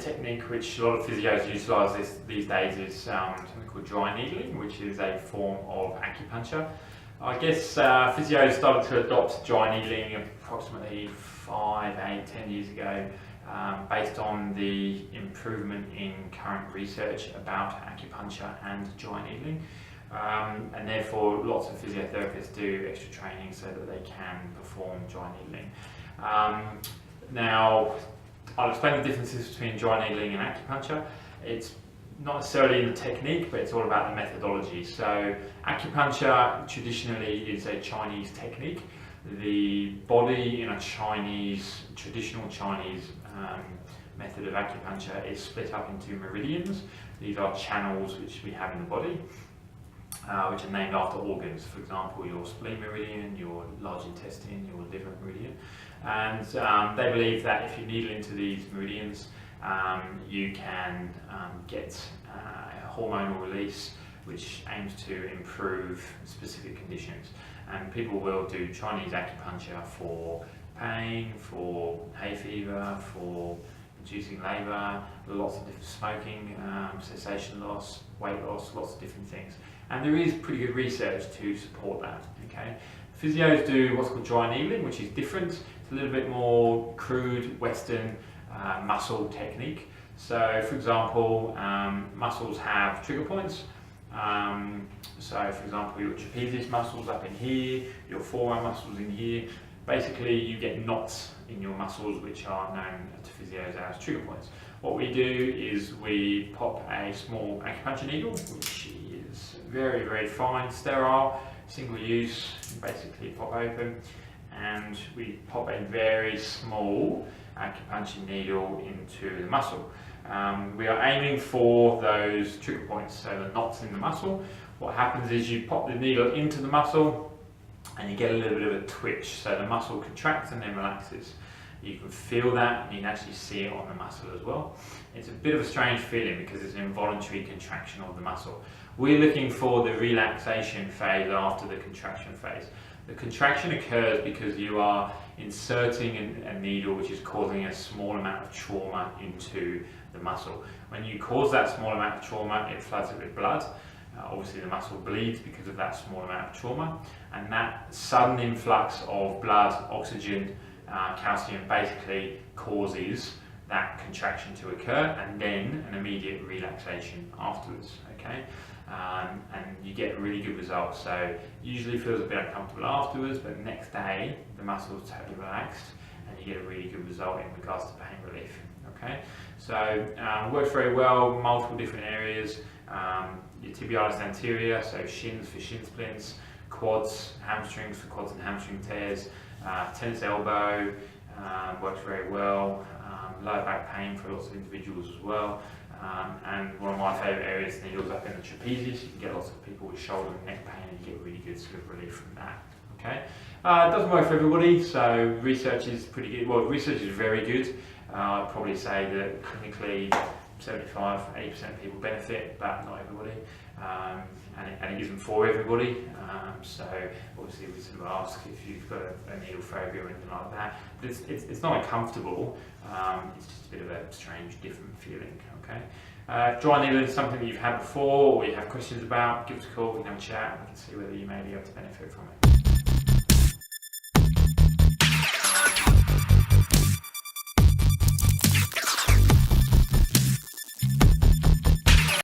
technique which a lot of physios utilise these days is something called dry needling, which is a form of acupuncture. I guess physios started to adopt dry needling approximately 5, 8, 10 years ago, based on the improvement in current research about acupuncture and dry needling. And therefore lots of physiotherapists do extra training so that they can perform dry needling. Now, I'll explain the differences between dry needling and acupuncture. It's not necessarily in the technique, but it's all about the methodology. So acupuncture traditionally is a Chinese technique. The body in a traditional Chinese method of acupuncture is split up into meridians. These are channels which we have in the body, which are named after organs. For example, your spleen meridian, your large intestine, your liver meridian. And they believe that if you needle into these meridians, you can get a hormonal release which aims to improve specific conditions. And people will do Chinese acupuncture for pain, for hay fever, for reducing labour, lots of different smoking, cessation loss, weight loss, lots of different things. And there is pretty good research to support that. Okay, physios do what's called dry needling, which is different. It's a little bit more crude, Western muscle technique. So, for example, muscles have trigger points. So, for example, your trapezius muscles up in here, your forearm muscles in here. Basically, you get knots in your muscles, which are known to physios as trigger points. What we do is we pop a small acupuncture needle, which is very, very fine, sterile, single use, basically pop open, and we pop a very small acupuncture needle into the muscle. We are aiming for those trigger points, so the knots in the muscle. What happens is you pop the needle into the muscle and you get a little bit of a twitch, so the muscle contracts and then relaxes. You can feel that and you can actually see it on the muscle as well. It's a bit of a strange feeling because it's an involuntary contraction of the muscle. We're looking for the relaxation phase after the contraction phase. The contraction occurs because you are inserting a needle which is causing a small amount of trauma into the muscle. When you cause that small amount of trauma, it floods it with blood. Obviously the muscle bleeds because of that small amount of trauma, and that sudden influx of blood, oxygen, calcium basically causes that contraction to occur and then an immediate relaxation afterwards. Okay, and you get really good results. So usually feels a bit uncomfortable afterwards, but the next day the muscle is totally relaxed and you get a really good result in regards to pain relief. Okay, so works very well, multiple different areas. Your tibialis anterior, so shins for shin splints, quads, hamstrings for quads and hamstring tears, tennis elbow works very well, lower back pain for lots of individuals as well, and one of my favourite areas, needles up in the trapezius. You can get lots of people with shoulder and neck pain and you get really good sort of relief from that. Okay, it doesn't work for everybody, so research is pretty good. Well, research is very good. I'd probably say that clinically 75–80% of people benefit, but not everybody, and it isn't for everybody. So obviously we sort of ask if you've got a needle phobia or anything like that. But it's not uncomfortable. It's just a bit of a strange, different feeling. Okay. Dry needling is something that you've had before, or you have questions about. Give us a call. We can have a chat. We can see whether you may be able to benefit from it.